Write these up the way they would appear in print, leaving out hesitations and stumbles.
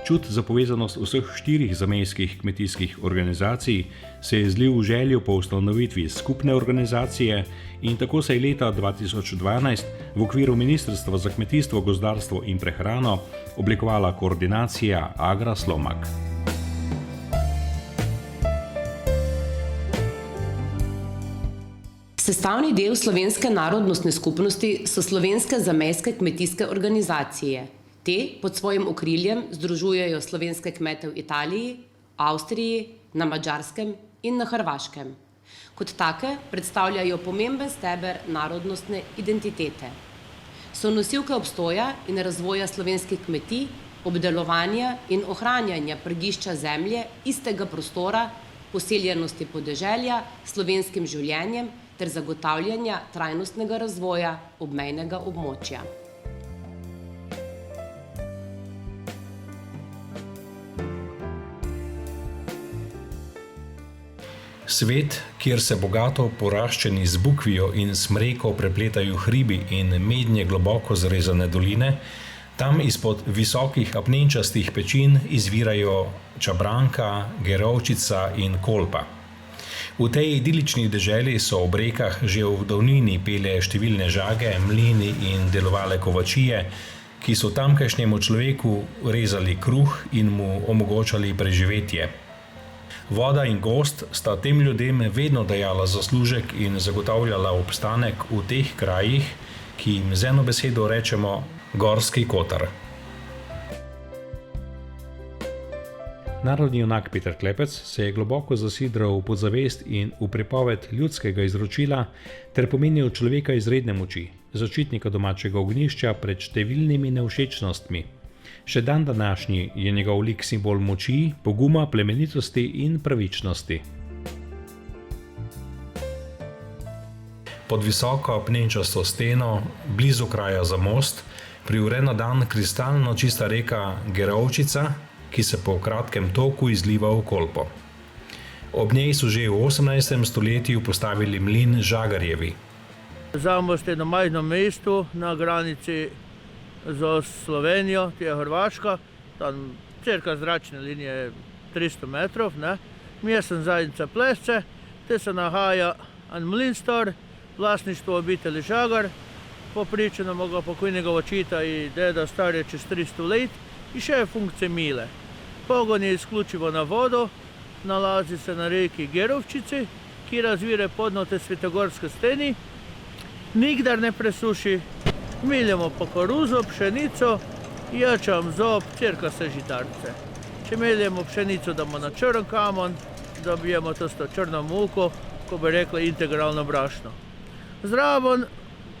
Čut za povezanost vseh 4 zamejskih kmetijskih organizacij se je zlil v željo po ustanovitvi skupne organizacije in tako se je leta 2012 v okviru Ministrstva za kmetijstvo, gozdarstvo in prehrano oblikovala koordinacija Agra Slomak. Sestavni del slovenske narodnostne skupnosti so slovenske zamejske kmetijske organizacije. Te pod svojim okriljem združujejo slovenske kmete v Italiji, Avstriji, na Madžarskem in na Hrvaškem. Kot take predstavljajo pomemben steber narodnostne identitete. So nosilke obstoja in razvoja slovenskih kmetij, obdelovanja in ohranjanja prgišča zemlje, istega prostora, poseljenosti podeželja, slovenskim življenjem ter zagotavljanja trajnostnega razvoja obmejnega območja. Svet, kjer se bogato poraščeni z bukvijo in smreko prepletajo hribi in mednje globoko zarezane doline, tam izpod visokih apnenčastih pečin izvirajo čabranka, gerovčica in kolpa. V tej idilični deželi so ob rekah že v davnini pele številne žage, mlini in delovale kovačije, ki so tamkajšnjemu človeku rezali kruh in mu omogočali preživetje. Voda in gozd sta tem ljudem vedno dajala zaslužek in zagotavljala obstanek v teh krajih, ki jim z eno besedo rečemo Gorski Kotar. Narodni junak Peter Klepec se je globoko zasidral v podzavest in v prepoved ljudskega izročila ter pomenil človeka izredne moči, zaščitnika domačega ognjišča pred številnimi nevšečnostmi. Še dan današnji je njegov lik simbol moči, poguma, plemenitosti in pravičnosti. Pod visoko apnenčasto steno, blizu kraja za most, privre na dan kristalno čista reka Gerovčica, ki se po kratkem toku izliva v Kolpo. Ob njej so že v 18. stoletju postavili mlin Žagarjevi. Zamost je na majhnem mestu na granici za Slovenijo, to je Hrvaška, tam cirka zračne linije 300 metrov, ne. Mjesna zajednica Plesce, te se nahaja en mlin star, vlasništvo obitelji Žagar, po pričanju moga pokojnega očita i deda star je čez 300 let i še je funkcije mile. Pogon je isključivo na vodu, nalazi se na reki Gerovčici, ki razvire podnote Svetogorske steni, nikdar ne presuši. Miljemo po koruzo, pšenico, jačam zob, cirka se žitarce. Če miljemo pšenico, damo na črn kamen, dobijemo to črno muko, ko bi rekli integralno brašno. Zraven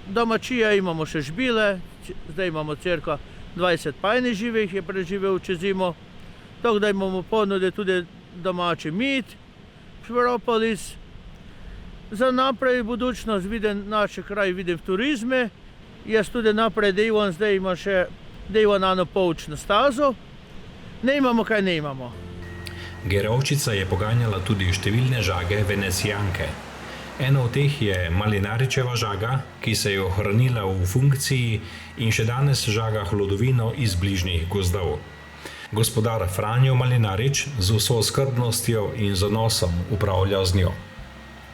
domačija imamo še žbile, zdaj imamo cirka 20 pajni živih, je preživel čez zimo, tako da imamo ponude tudi domači mit, propolis. Za naprej budućnost vidim, naš kraj vidim v turizme. Jaz tudi naprej delam, zdaj ima še eno poučno stazo. Ne imamo, kaj ne imamo. Gerovčica je poganjala tudi številne žage venecijanke. Ena od teh je Malinaričeva žaga, ki se je ohranila v funkciji in še danes žaga hlodovino iz bližnjih gozdov. Gospodar Franjo Malinarič z vso skrbnostjo in zanosom upravlja z njo.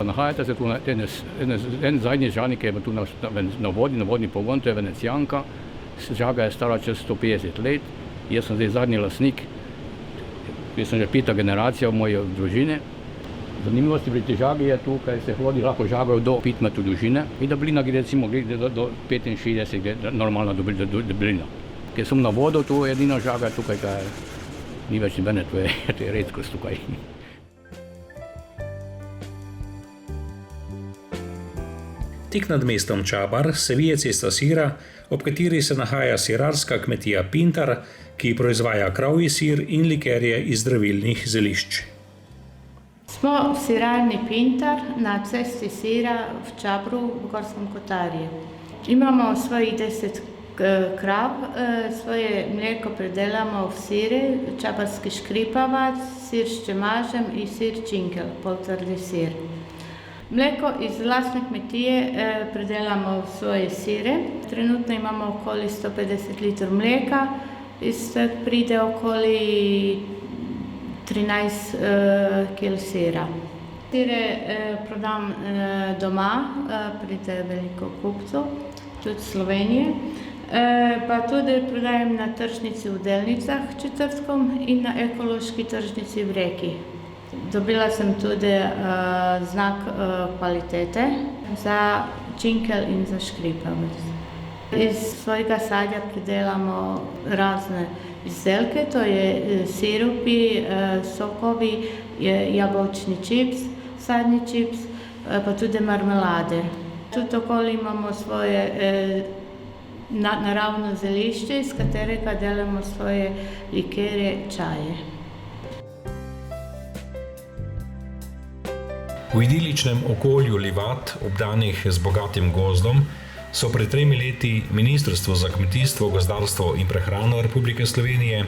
Nahajate se tu na en zadnji žanik, ki je tu na vodni pogon, to je venecijanka. Žaga je stara čez 150 let. Jaz sem zdaj zadnji lasnik, jaz sem že 5. generacija v moji družini. Zanimivosti pri tej žagi je tu, kaj se hlodi lahko žagajo do 5 metrov dolžine in deblina gre recimo do 65, gre normalna deblina. Ker sem na vodo, tu je edina žaga tukaj, kaj ni več nobene, to je redkost tukaj. Tik nad mestom Čabar se vije cesta Sira, ob kateri se nahaja sirarska kmetija Pintar, ki proizvaja kravji sir in likerje iz zdravilnih zelišč. Smo v sirarni Pintar na cesti Sira v Čabru v Gorskom Kotarju. Imamo svojih 10 krav, svoje mlijeko predelamo v sire, čabarski škripavac, sir s čemažem i sir činkel, poltvrdi sir. Mlijeko iz vlastne kmetije predelamo v svoje sire. Trenutno imamo okoli 150 litrov mlijeka iz tega pride okoli 13 kil sira. Sire prodam doma, pride veliko kupcev, tudi Slovenije. Pa tudi prodajem na tržnici v Delnicah četrtkom in na ekološki tržnici v Reki. Dobila sem tudi znak kvalitete za činkelj in za škripavec. Iz svojega sadja pridelamo razne izdelke, to je sirupi, sokovi, jabolčni čips, sadni čips, pa tudi marmelade. Tudi okoli imamo svoje naravno zelišče, iz katerega delamo svoje likerje, čaje. V idiličnem okolju Livat, obdanih z bogatim gozdom, so pred 3 leti Ministrstvo za kmetijstvo, gozdarstvo in prehrano Republike Slovenije,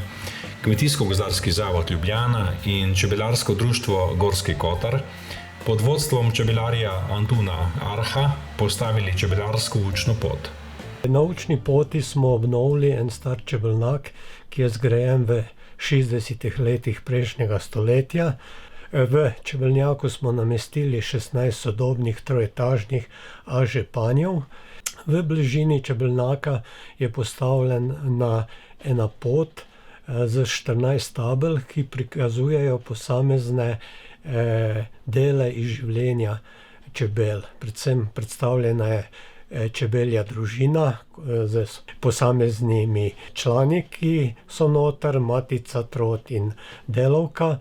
Kmetijsko-gozdarski zavod Ljubljana in Čebelarsko društvo Gorski Kotar pod vodstvom čebelarja Antuna Arha postavili čebelarsko učno pot. Na učni poti smo obnovili en star čebelnjak, ki je zgrajen v 60 letih prejšnjega stoletja. V čebelnjaku smo namestili 16 sodobnih troetažnih žepanjev. V bližini čebelnjaka je postavljena ena pot z 14 tabel, ki prikazujejo posamezne dele iz življenja čebel. Predvsem predstavljena je čebelja družina z posameznimi člani, ki so noter, matica, trod in delavka,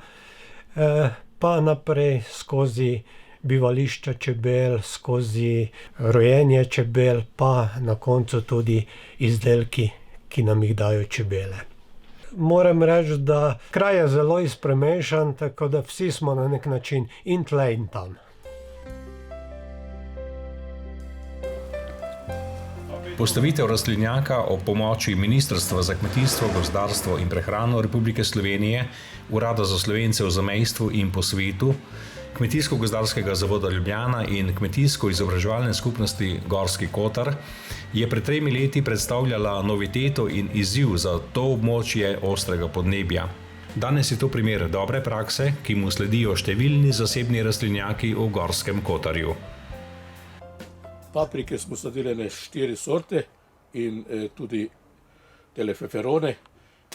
pa naprej skozi bivališča čebel, skozi rojenje čebel, pa na koncu tudi izdelki, ki nam jih dajo čebele. Moram reči, da kraj je zelo izpremešan, tako da vsi smo na nek način in tle in tam. Postavitev rastlinjaka ob pomoči Ministrstva za kmetijstvo, gozdarstvo in prehrano Republike Slovenije, Urada za Slovence v zamejstvu in po svetu, Kmetijsko-gozdarskega zavoda Ljubljana in Kmetijsko-izobraževalne skupnosti Gorski Kotar je pred 3 leti predstavljala noviteto in izziv za to območje ostrega podnebja. Danes je to primer dobre prakse, ki mu sledijo številni zasebni rastlinjaki v Gorskem Kotarju. Paprike smo sadili 4 sorte in tudi tele feferone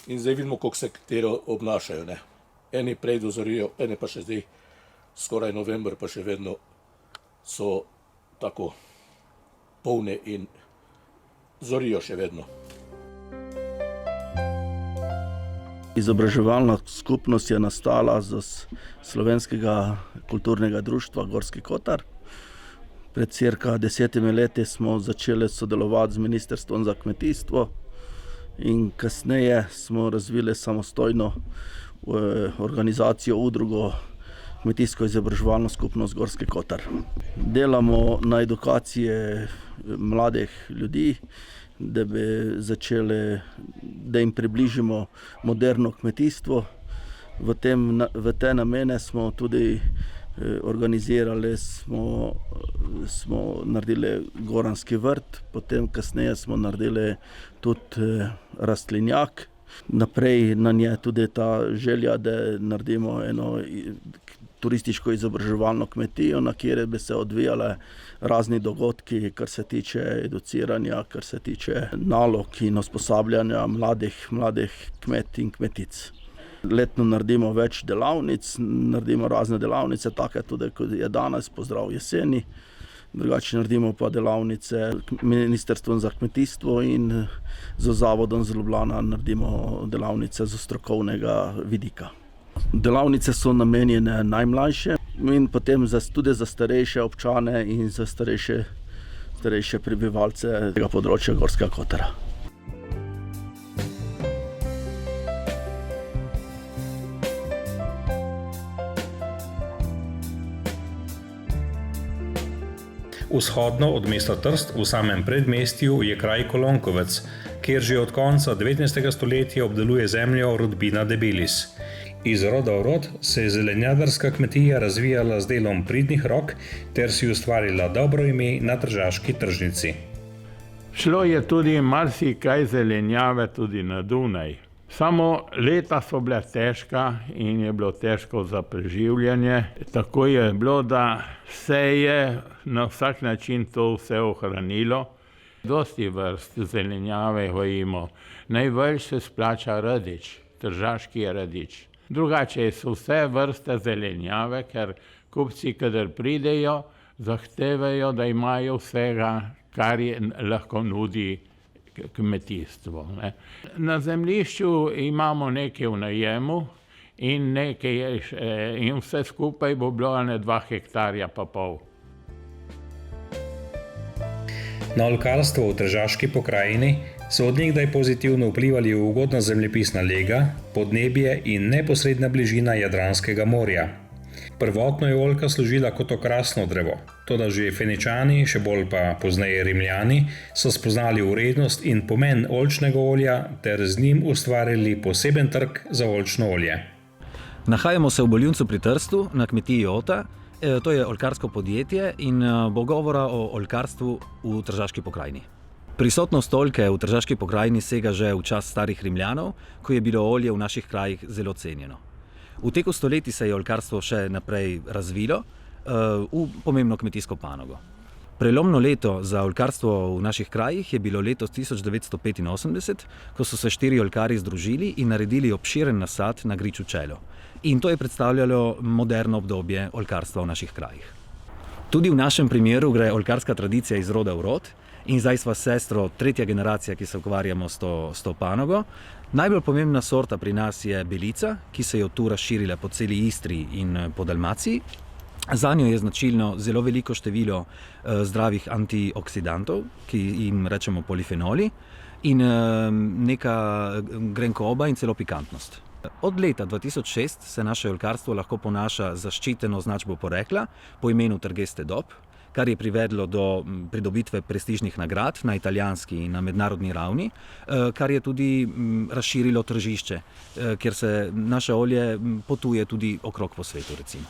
in zdaj vidimo, kako se katero obnašajo. Eni prej dozorijo, eni pa še zdaj skoraj november, pa še vedno so tako polne in zorijo še vedno. Izobraževalna skupnost je nastala z Slovenskega kulturnega društva Gorski Kotar. Pred cirka 10 leti smo začeli sodelovati z Ministrstvom za kmetijstvo in kasneje smo razvili samostojno organizacijo, udrugo Kmetijsko-izobraževalno skupnost Gorski Kotar. Delamo na edukacije mladih ljudi, da bi začeli, da jim približimo moderno kmetijstvo. V te namene smo tudi organizirali, smo naredili goranski vrt, potem kasneje smo naredili tudi rastlinjak. Naprej na nje tudi ta želja, da naredimo eno turistično izobraževalno kmetijo, na kjer bi se odvijale razni dogodki, kar se tiče educiranja, kar se tiče nalog in usposabljanja mladih kmet in kmetic. Letno naredimo več delavnic, naredimo razne delavnice, take tudi, kot je danes, pozdrav jeseni. Drugače naredimo pa delavnice Ministrstvom za kmetijstvo in z Zavodom z Ljubljana naredimo delavnice z strokovnega vidika. Delavnice so namenjene najmlajše in potem tudi za starejše občane in za starejše prebivalce tega področja Gorskega Kotarja. Vzhodno od mesta Trst v samem predmestju je kraj Kolonkovec, kjer že od konca 19. stoletja obdeluje zemljo rodbina Debelis. Iz roda v rod se je zelenjadarska kmetija razvijala z delom pridnih rok ter si ustvarila dobro ime na tržaški tržnici. Šlo je tudi marsikaj zelenjave tudi na Dunaj. Samo leta so bila težka in je bilo težko za preživljanje. Tako je bilo, da se je na vsak način to vse ohranilo. Dosti vrst zelenjave gojimo. Najbolj se splača radič, tržaški radič. Drugače so vse vrste zelenjave, ker kupci, kadar pridejo, zahtevajo, da imajo vsega, kar lahko nudi kmetijstvo. Ne. Na zemljišču imamo nekaj v najemu in vse skupaj bo bilo 2,5 hektarja. Na oljkarstvo v Tržaški pokrajini so od nekdaj pozitivno vplivali ugodna zemljepisna lega, podnebje in neposredna bližina Jadranskega morja. Prvotno je oljka služila kot okrasno drevo, toda že Feničani, še bolj pa pozneje Rimljani, so spoznali vrednost in pomen oljčnega olja ter z njim ustvarili poseben trg za oljčno olje. Nahajamo se v Boljuncu pri Trstu, na kmetiji Ota. To je oljkarsko podjetje in bo govora o oljkarstvu v Tržaški pokrajini. Prisotnost oljke v Tržaški pokrajini sega že v čas starih Rimljanov, ko je bilo olje v naših krajih zelo cenjeno. V teku stoletij se je oljkarstvo še naprej razvilo v pomembno kmetijsko panogo. Prelomno leto za oljkarstvo v naših krajih je bilo leto 1985, ko so se 4 oljkarji združili in naredili obširen nasad na griču Čelo. In to je predstavljalo moderno obdobje oljkarstva v naših krajih. Tudi v našem primeru gre oljkarska tradicija iz roda v rod in zdaj sva sestro 3. generacija, ki se ukvarjamo s to panogo. Najbolj pomembna sorta pri nas je belica, ki se je od tu razširila po celi Istri in po Dalmaciji. Zanjo je značilno zelo veliko število zdravih antioksidantov, ki jim rečemo polifenoli, in neka grenkoba in celo pikantnost. Od leta 2006 se naše oljkarstvo lahko ponaša zaščiteno označbo porekla po imenu Trgeste Dob, kar je privedlo do pridobitve prestižnih nagrad na italijanski in na mednarodni ravni, kar je tudi razširilo tržišče, kjer se naše olje potuje tudi okrog po svetu, recimo.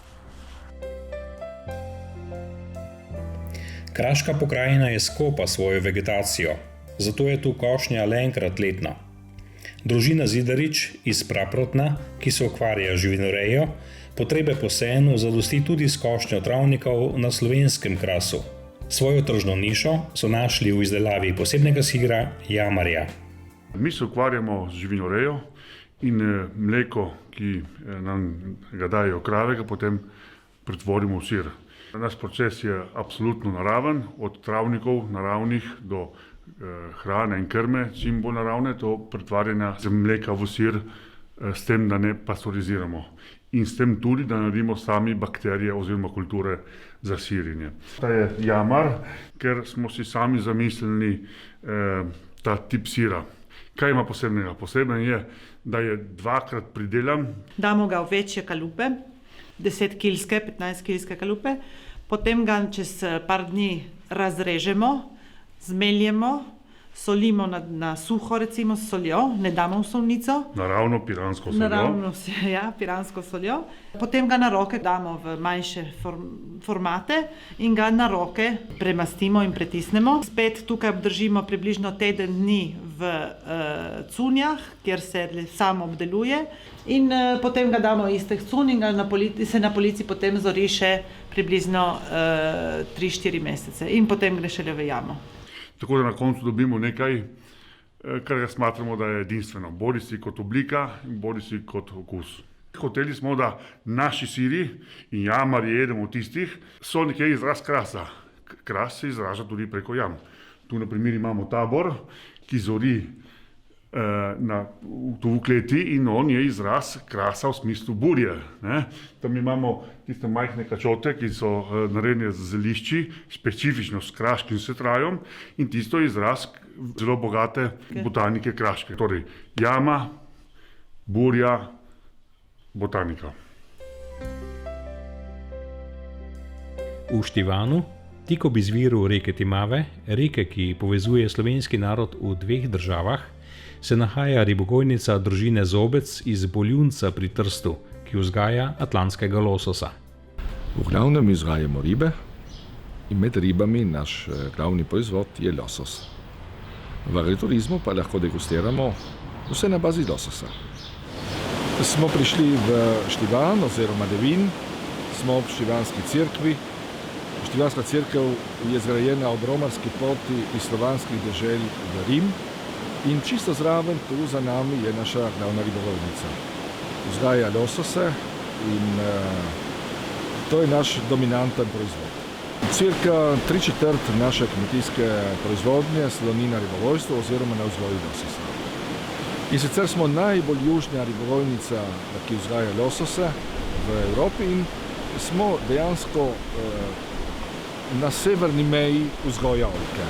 Kraška pokrajina je skopa svojo vegetacijo, zato je tu košnja le enkrat letno. Družina Zidarič iz Praprotna, ki se ukvarja z živinorejo, potrebe po sejenu zadosti tudi s košnjo travnikov na slovenskem krasu. Svojo tržno nišo so našli v izdelavi posebnega sidra jamarja. Mi se ukvarjamo z živinorejo in mleko, ki nam ga dajo krave, ga potem pretvorimo v sir. Naš proces je absolutno naraven, od travnikov naravnih do hrane in krme, čim bolj naravne, to pretvarjanja mleka v sir, s tem, da ne pasteuriziramo. In s tem tudi, da naredimo sami bakterije oziroma kulture za sirjenje. Ta je jamar, ker smo si sami zamislili ta tip sira. Kaj ima posebnega? Posebno je, da je 2-krat pridelan. Damo ga v večje kalupe, 10-kilske, 15-kilske kalupe, potem ga čez par dni razrežemo, zmeljemo, solimo na suho, recimo s soljo, ne damo v solnico. Naravno piransko soljo. Naravno, ja, piransko soljo. Potem ga na roke damo v manjše formate in ga na roke premastimo in pretisnemo. Spet tukaj obdržimo približno teden dni v cunjah, kjer se samo obdeluje, in potem ga damo iz teh cunj in se na polici potem zori še približno 3-4 mesece in potem gre šele v jamo. Tako da na koncu dobimo nekaj, kar ga smatramo, da je edinstveno. Bodi si kot oblika, bodi si kot okus. Hoteli smo, da naši siri in jamarji, eden od tistih, so nekaj izraz krasa. Kras se izraža tudi preko jam. Tu na primer imamo tabor, ki zori tu v kleti in on je izraz krasa v smislu burje. Tam imamo tiste majhne kačote, ki so narejene z zelišči, specifično s kraškim setrajom, in tisto je izraz zelo bogate botanike kraške. Torej jama, burja, botanika. V Štivanu, tik ob izviru reke Timave, reke, ki povezuje slovenski narod v 2 državah, se nahaja ribogojnica družine Zobec iz Boljunca pri Trstu, ki vzgaja atlantskega lososa. V glavnem vzgajamo ribe in med ribami naš glavni proizvod je losos. V agriturizmu pa lahko degustiramo vse na bazi lososa. Smo prišli v Štivan oziroma Devin, smo v Štivanski cerkvi. Štivanska cerkev je zgrajena ob romarski poti iz slovanskih dežel v Rim in čisto zraven tu za nami je naša glavna ribolovnica. Vzgaja losose in to je naš dominanten proizvod. Cirka 3/4 naše kmetijske proizvodnje sloni na ribolovstvu oziroma na vzgoju lososa. In sicer smo najbolj južna ribolovnica, ki vzgaja losose v Evropi in smo dejansko na severni meji vzgoja oljke.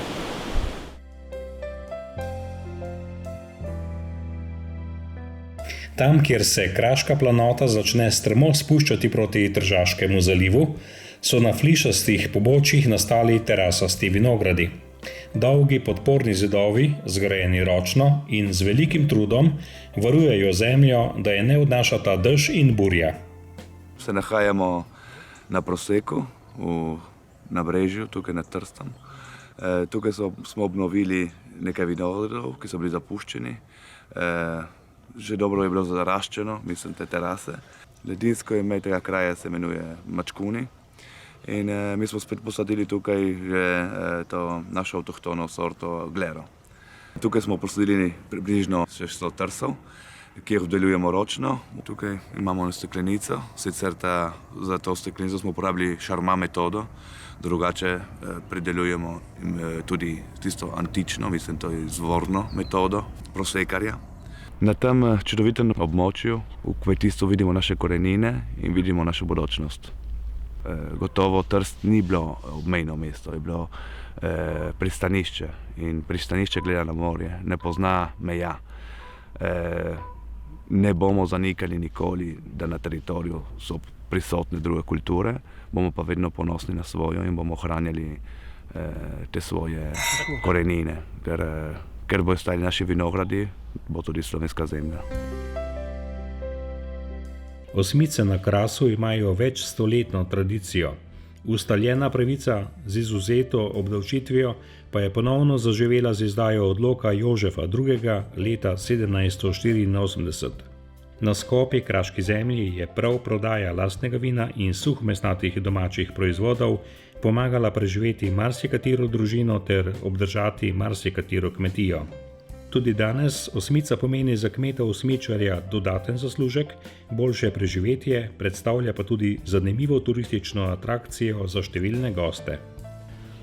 Tam, kjer se Kraška planota začne strmo spuščati proti Tržaškemu zalivu, so na flišastih pobočjih nastali terasasti vinogradi. Dolgi podporni zidovi, zgrajeni ročno in z velikim trudom, varujejo zemljo, da je ne odnašata dež in burja. Se nahajamo na Proseku, na Brežju, tukaj nad Trstom. Tukaj smo obnovili nekaj vinogradov, ki so bili zapuščeni. Že dobro je bilo zaraščeno, mislim, te terase. Ledinsko ime tega kraja se imenuje Mačkuni. In mi smo spet posadili tukaj že to našo avtohtono sorto Glero. Tukaj smo posadili približno 600 trsov, ki jih obdelujemo ročno. Tukaj imamo eno steklenico, sicer za to steklenico smo uporabili Charmat metodo, drugače pridelujemo tudi tisto antično, mislim, to je izvorno metodo prosekarja. Na tem čudovitem območju v kmetijstvu vidimo naše korenine in vidimo našo bodočnost. Gotovo Trst ni bilo obmejno mesto, je bilo pristanišče in pristanišče gleda na morje, ne pozna meja. Ne bomo zanikali nikoli, da na teritoriju so prisotne druge kulture, bomo pa vedno ponosni na svojo in bomo ohranjali te svoje korenine, ker bodo stali naši vinogradi, bo tudi slovenska zemlja. Osmice na Krasu imajo večstoletno tradicijo. Ustaljena pravica z izvzeto obdavčitvijo pa je ponovno zaživela z izdajo odloka Jožefa II. Leta 1784. Na skopi kraški zemlji je prav prodaja lastnega vina in suhmesnatih domačih proizvodov pomagala preživeti marsikatero družino ter obdržati marsikatero kmetijo. Tudi danes osmica pomeni za kmeta osmičarja dodaten zaslužek, boljše preživetje, predstavlja pa tudi zanimivo turistično atrakcijo za številne goste.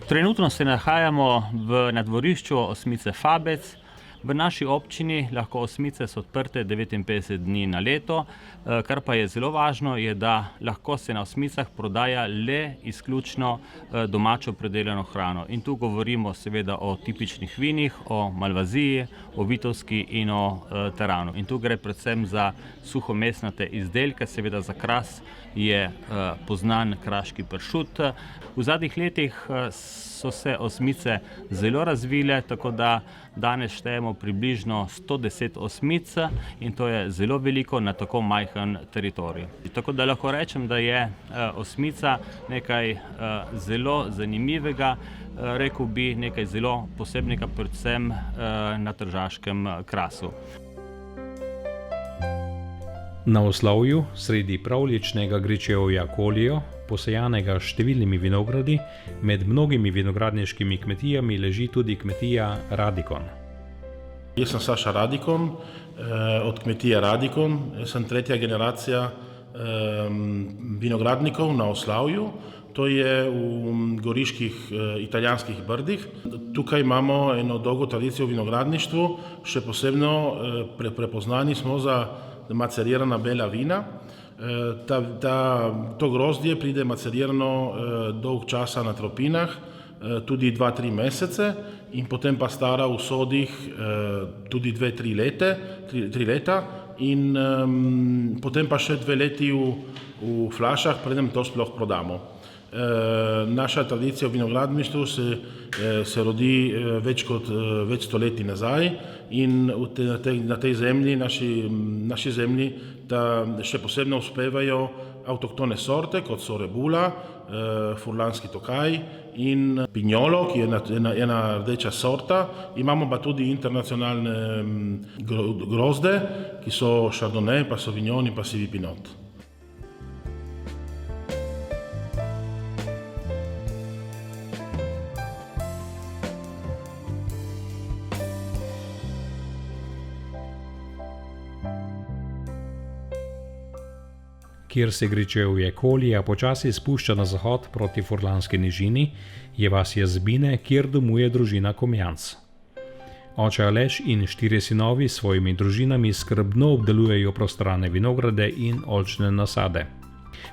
Trenutno se nahajamo na dvorišču osmice Fabec. V naši občini lahko osmice so odprte 59 dni na leto, kar pa je zelo važno, je, da lahko se na osmicah prodaja le izključno domačo predelano hrano. In tu govorimo seveda o tipičnih vinih, o malvaziji, o vitovski in o teranu. In tu gre predvsem za suhomesnate izdelke, seveda za Kras je poznan kraški pršut. V zadnjih letih so se osmice zelo razvile, tako da danes štejemo približno 110 osmic in to je zelo veliko na tako majhen teritorij. Tako da lahko rečem, da je osmica nekaj zelo zanimivega, rekel bi nekaj zelo posebnega, predvsem na tržaškem Krasu. Na Oslovju, sredi pravljičnega gričevja Kolijo, posejanega s številnimi vinogradi, med mnogimi vinogradniškimi kmetijami leži tudi kmetija Radikon. Jaz sem Saša Radikon, od kmetije Radikon. Jaz sem tretja generacija vinogradnikov na Oslavju. To je v goriških italijanskih brdih. Tukaj imamo eno dolgo tradicijo v vinogradništvu, še posebno prepoznani smo za macerirana bela vina. To grozdje pride macerirano dolg časa na tropinah, tudi 2-3 mesece in potem pa stara v sodih tudi 2-3 leta in potem pa še 2 leti v flašah, preden to sploh prodamo. Naša tradicija v vinogradništvu se rodi več stoletij nazaj in na tej zemlji, naši zemlji, da še posebno uspevajo avtohtone sorte, kot so rebula, furlanski tokaj in pinjolo, ki je ena rdeča sorta. Imamo pa tudi internacionalne grozde, ki so Chardonnay, pa Sauvignon in pa Sivi Pinot. Kjer se gričevje Kolija počasi spušča na zahod proti Furlanski nižini, je vas Jazbine, kjer domuje družina Komjanc. Oče Aleš in 4 sinovi s svojimi družinami skrbno obdelujejo prostrane vinograde in oljčne nasade.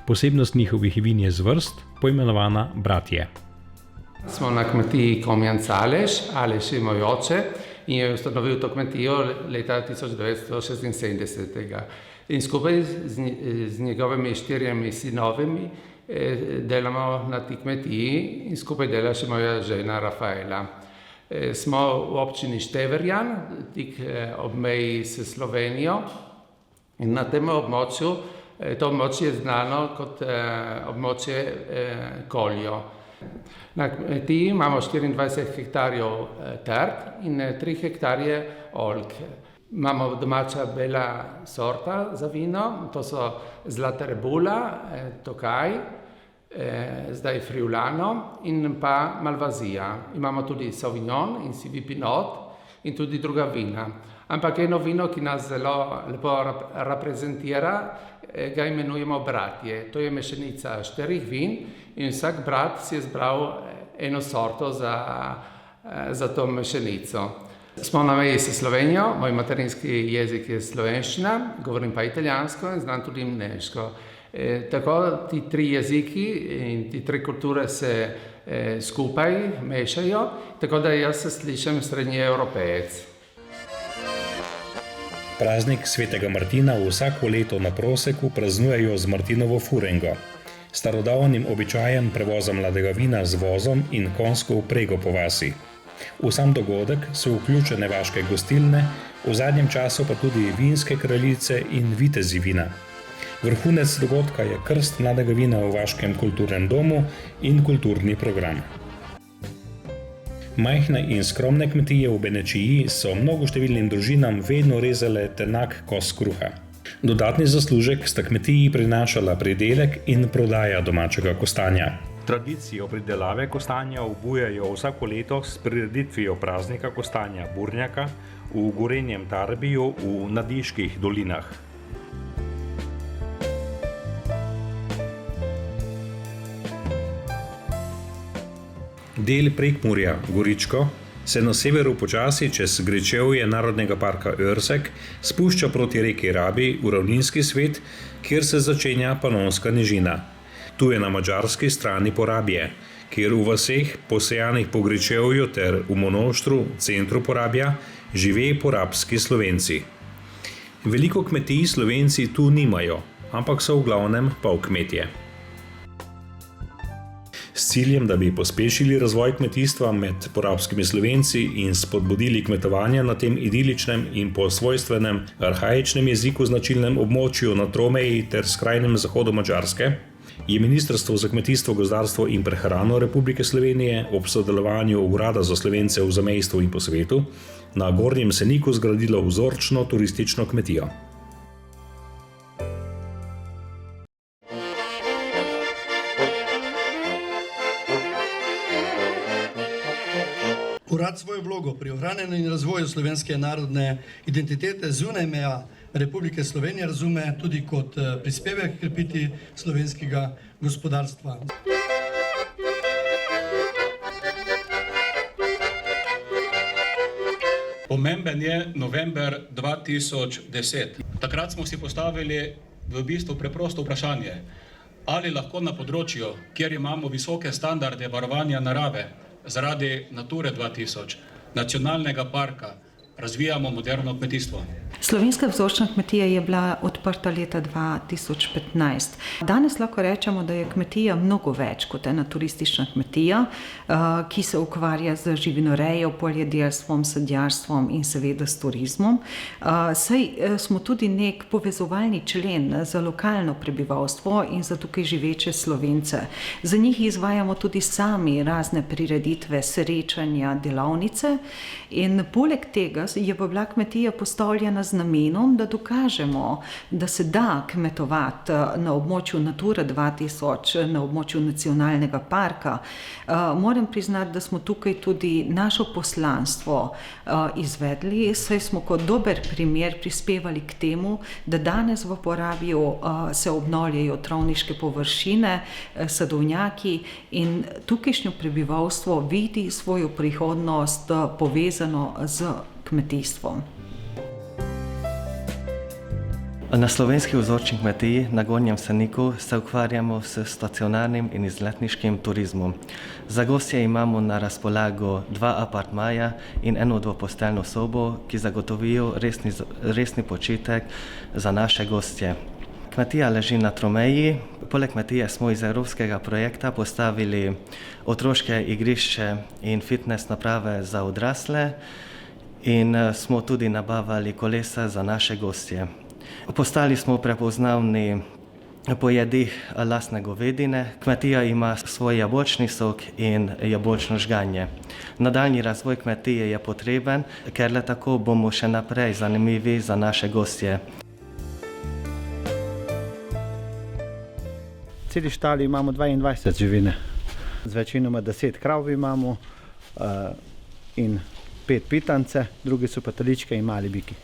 Posebnost njihovih vin je zvrst, poimenovana Bratje. Smo na kmetiji Komjanc Aleš. Aleš je moj oče in je ustanovil to kmetijo leta 1976. In skupaj z njegovimi 4 sinovimi delamo na tej kmetiji in skupaj dela še moja žena Rafaela. Smo v občini Števerjan, tik ob meji s Slovenijo in na tem območju, to območje je znano kot območje Koljo. Na kmetiji imamo 24 hektarjev trt in 3 hektarje oljk. Imamo domača bela sorta za vino, to so Zlata rebula, Tokaj, zdaj Friulano in pa Malvazija. Imamo tudi Sauvignon in Sivi Pinot in tudi druga vina. Ampak eno vino, ki nas zelo lepo reprezentira, ga imenujemo Bratje. To je mešanica 4 vin in vsak brat si je zbral eno sorto za to mešanico. Smo na meji s Slovenijo, moj materinski jezik je slovenščina, govorim pa italijansko in znam tudi nemško. Tako ti 3 jeziki in ti 3 kulture se skupaj mešajo, tako da jaz se slišim srednji Evropejec. Praznik svetega Martina vsako leto na Proseku praznujejo z Martinovo furengo, starodavnim običajem prevoza mladega vina z vozom in konjsko vprego po vasi. V sam dogodek so vključene vaške gostilne, v zadnjem času pa tudi vinske kraljice in vitezi vina. Vrhunec dogodka je krst mladega vina v vaškem kulturnem domu in kulturni program. Majhne in skromne kmetije v Benečiji so mnogoštevilnim družinam vedno rezale tenak kos kruha. Dodatni zaslužek sta kmetiji prinašala pridelek in prodaja domačega kostanja. Tradicijo pridelave kostanja obujajo vsako leto s prireditvijo praznika kostanja Burnjaka v Gorenjem Tarbiju v Nadiških dolinah. Del Prekmurja, Goričko, se na severu počasi čez gričevje Narodnega parka Örsek spušča proti reki Rabi v ravninski svet, kjer se začenja Panonska nižina. Tu je na madžarski strani Porabje, kjer v vaseh, posejanih po gričevju ter v Monoštru, centru Porabja, žive porabski Slovenci. Veliko kmetij Slovenci tu nimajo, ampak so v glavnem polkmetje. S ciljem, da bi pospešili razvoj kmetijstva med porabskimi Slovenci in spodbudili kmetovanje na tem idiličnem in po svojstvenem arhaičnem jeziku značilnem območju na tromeji ter skrajnem zahodu Madžarske, je Ministrstvo za kmetijstvo, gozdarstvo in prehrano Republike Slovenije ob sodelovanju Urada za Slovence v zamejstvu in po svetu na Gornjem Seniku zgradilo vzorčno turistično kmetijo. Urad svojo vlogo pri ohranjanju in razvoju slovenske narodne identitete zunaj meja Republike Slovenije razume tudi kot prispevek krepitvi slovenskega gospodarstva. Pomemben je november 2010. Takrat smo si postavili v bistvu preprosto vprašanje, ali lahko na področju, kjer imamo visoke standarde varovanja narave, zaradi Nature 2000, nacionalnega parka, razvijamo moderno kmetijstvo. Slovenska vzorčna kmetija je bila odprta leta 2015. Danes lahko rečemo, da je kmetija mnogo več kot ena turistična kmetija, ki se ukvarja z živinorejo, poljedelstvom, sadjarstvom in seveda s turizmom. Saj smo tudi nek povezovalni člen za lokalno prebivalstvo in za tukaj živeče Slovence. Za njih izvajamo tudi sami razne prireditve, srečanja, delavnice in poleg tega je pa bila kmetija postavljena z namenom, da dokažemo, da se da kmetovati na območju Natura 2000, na območju nacionalnega parka. Moram priznati, da smo tukaj tudi našo poslanstvo izvedli, saj smo kot dober primer prispevali k temu, da danes v Porabju se obnavljajo travniške površine, sadovnjaki in tukajšnjo prebivalstvo vidi svojo prihodnost povezano z kmetijstvom. Na slovenski vzorčni kmetiji na Gornjem Seniku se ukvarjamo s stacionarnim in izletniškim turizmom. Za gostje imamo na razpolago 2 apartmaja in 1 dvoposteljno sobo, ki zagotovijo resni počitek za naše gostje. Kmetija leži na tromeji. Poleg kmetije smo iz evropskega projekta postavili otroške igrišče in fitness naprave za odrasle in smo tudi nabavili kolesa za naše gostje. Postali smo prepoznavni po jedih lastne govedine. Kmetija ima svoj jabolčni sok in jabolčno žganje. Nadaljnji razvoj kmetije je potreben, ker le tako bomo še naprej zanimivi za naše gostje. V celi štali imamo 22 živine. Z večinoma 10 krav imamo in 5 pitance, drugi so pa teličke in mali biki.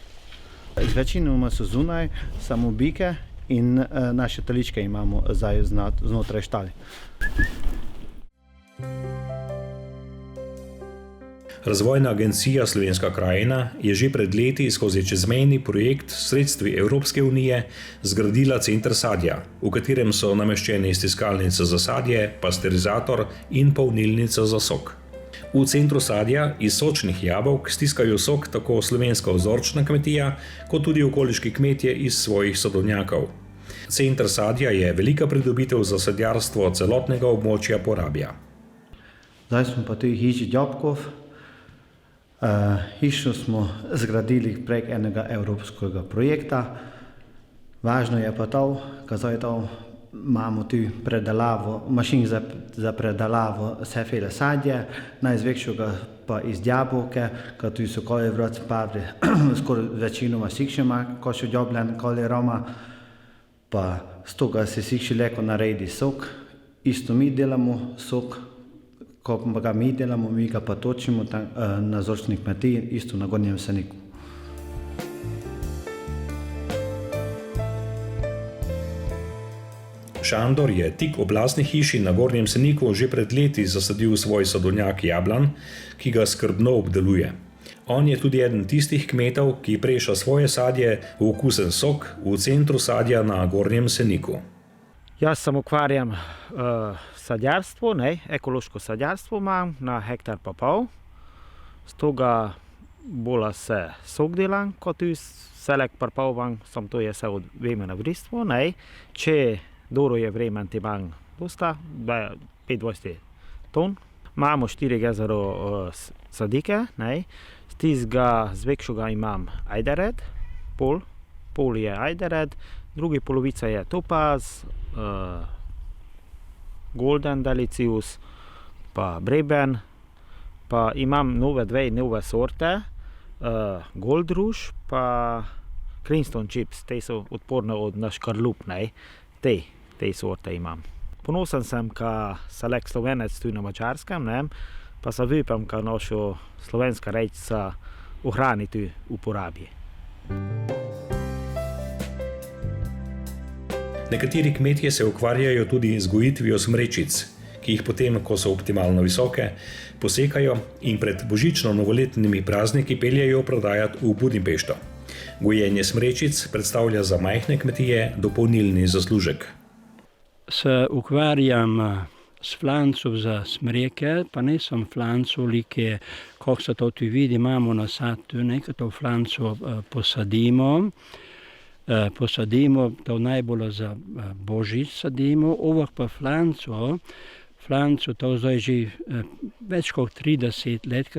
Z večinoma so zunaj, samo bike in naše teličke imamo zdaj znotraj štali. Razvojna agencija Slovenska krajina je že pred leti skozi čezmejni projekt s sredstvi Evropske unije zgradila center sadja, v katerem so nameščeni stiskalnica za sadje, pasterizator in polnilnica za sok. V centru sadja iz sočnih jabolk stiskajo sok tako slovenska vzorčna kmetija, kot tudi okoliški kmetje iz svojih sadovnjakov. Center sadja je velika pridobitev za sadjarstvo celotnega območja Porabja. Zdaj smo pa tudi hiši Djabkov. Hišo smo zgradili prek enega evropskega projekta. Važno je pa to, kazaj to, imamo tu predelavo, mašin za predelavo vsefele sadje, najzvečjega pa iz jabolke, kad tu so koli vrati pavri, skoraj večinoma sikšima, ko še djobljen koli roma, pa z toga se sikši leko naredi sok. Isto mi delamo sok, ko ga mi delamo, mi ga pa točimo na vzorčni kmetiji, isto na Gornjem Seniku. Šandor je tik ob lastni hiši na Gornjem Seniku že pred leti zasadil svoj sadovnjak jablan, ki ga skrbno obdeluje. On je tudi eden tistih kmetov, ki preša svoje sadje v okusen sok v centru sadja na Gornjem Seniku. Jaz se ukvarjam sadjarstvo, ekološko sadjarstvo imam na hektar pa pol. Z toga bolj se sok delam, kot tudi selek pa pol vam, sam to je se od vremena vristvo. Če dobro je vremen, ti imam dosta, 25 ton. Imamo 4 jezero sadike, z tistega zvekšega imam ajdered, pol je ajdered, drugi polovica je topaz, golden delicious, pa breben, pa imam dve nove sorte, gold rouge, pa Cleanstone chips, te so odporne od na škarlup, te sorte imam. Ponosen sem, ka selek Slovenec tu na Mačarskem, pa se vipam, ka našo slovenska rečca ohrani tu v Porabji. Nekateri kmetje se ukvarjajo tudi z gojitvijo smrečic, ki jih potem, ko so optimalno visoke, posekajo in pred božično-novoletnimi prazniki peljejo prodajati v Budimpešto. Gojenje smrečic predstavlja za majhne kmetije dopolnilni zaslužek. Se ukvarjam s flancov za smreke, pa ne samo flancov, kako se to tu vidi, imamo na sad, tu nekaj to flancov posadimo, to najbolj za božič sadimo, ovah pa flancov, to zdaj že več kot 30 let,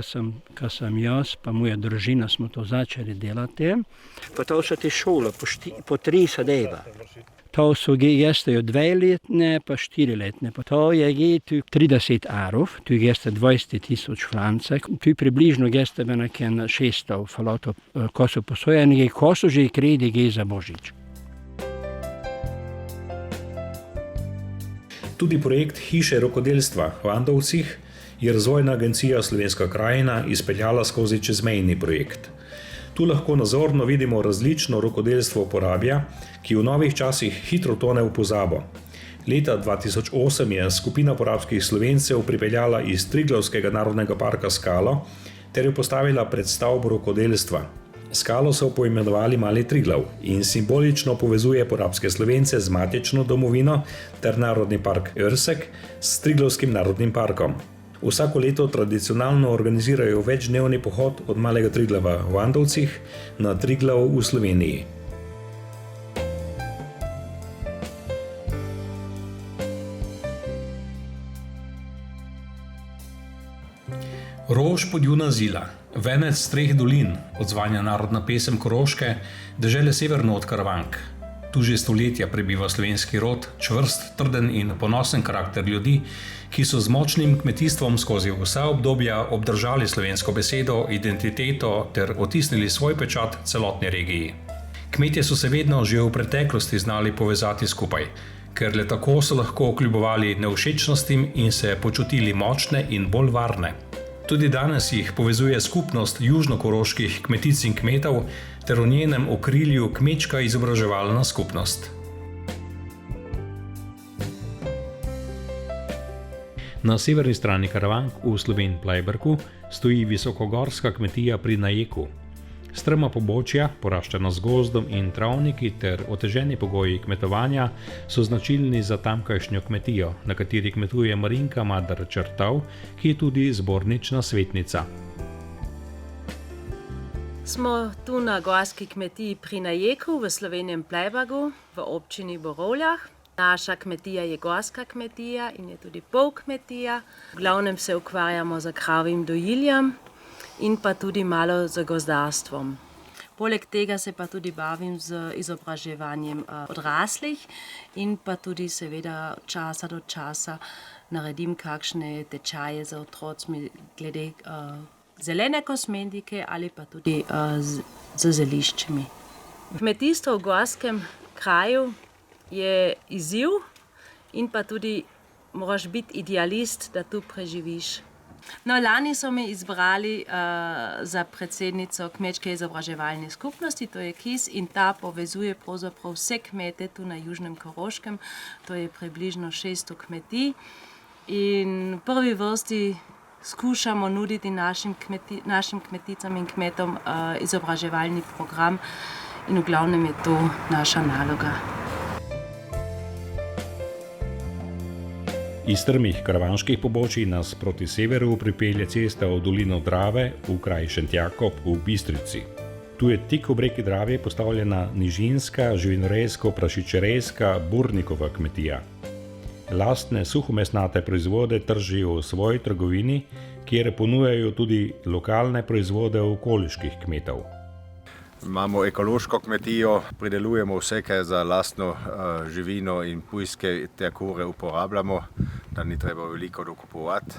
ko sem jaz, pa moja družina smo to začeli delati. Pa to so te šole, po 3 sadeva. To so gestajo 2-letne, pa 4-letne. Pa to je tu 30 arov, tu gesta 20,000 flancek, tu približno gesta nekaj 600 falotov, ko so posojeni, ko so že kredi za božič. Tudi projekt Hiše rokodelstva v Andovcih je Razvojna agencija Slovenska krajina izpeljala skozi čezmejni projekt. Tu lahko nazorno vidimo različno rokodelstvo porabja, ki v novih časih hitro tone v pozabo. Leta 2008 je skupina porabskih Slovencev pripeljala iz Triglavskega narodnega parka Skalo ter jo postavila pred stavbo rokodelstva. Skalo so poimenovali Mali Triglav in simbolično povezuje porabske Slovence z matično domovino ter narodni park Örsek s Triglavskim narodnim parkom. Vsako leto tradicionalno organizirajo večdnevni pohod od Malega Triglava v Andovcih na Triglav v Sloveniji. Rož podjuna zila, venec treh dolin, odzvanja narodna pesem Koroške, dežele severno od Karavank. Tu že stoletja prebiva slovenski rod, čvrst, trden in ponosen karakter ljudi, ki so z močnim kmetijstvom skozi vsa obdobja obdržali slovensko besedo, identiteto ter otisnili svoj pečat celotni regiji. Kmetje so se vedno že v preteklosti znali povezati skupaj, ker le tako so lahko kljubovali nevšečnostim in se počutili močne in bolj varne. Tudi danes jih povezuje skupnost južnokoroških kmetic in kmetov ter v njenem okrilju kmečka izobraževalna skupnost. Na severni strani Karavank v Slovenj Plejberku stoji visokogorska kmetija pri Najeku. Strma pobočja, poraščena z gozdom in travniki ter oteženi pogoji kmetovanja so značilni za tamkajšnjo kmetijo, na kateri kmetuje Marinka Madar Črtav, ki je tudi zbornična svetnica. Smo tu na gorski kmetiji pri Najeku v Slovenjem Plejbergu v občini Borovljah. Naša kmetija je gorska kmetija in je tudi polkmetija. V glavnem se ukvarjamo z kravjim dojiljem in pa tudi malo z gozdarstvom. Poleg tega se pa tudi bavim z izobraževanjem odraslih in pa tudi seveda od časa do časa naredim kakšne tečaje za otrocmi glede zelene kosmetike ali pa tudi z zeliščami. Kmetijstvo v gorskem kraju je izziv in pa tudi moraš biti idealist, da tu preživiš. No, lani so me izbrali za predsednico kmečke izobraževalne skupnosti, to je KIS, in ta povezuje pravzaprav vse kmete tu na Južnem Koroškem, to je približno 600 kmetij. In v prvi vrsti skušamo nuditi našim kmeticam in kmetom izobraževalni program in v glavnem je to naša naloga. Iz strmih karavanških pobočij nas proti severu pripelje cesta v dolino Drave v kraj Šentjakob v Bistrici. Tu je tik ob reki Drave postavljena nižinska, živinorejsko-prašičerejska Burnikova kmetija. Lastne suhomesnate proizvode tržijo v svoji trgovini, kjer ponujajo tudi lokalne proizvode okoliških kmetov. Imamo ekološko kmetijo, pridelujemo vse, kar za lastno živino in pujske te kure uporabljamo, da ni treba veliko dokupovati.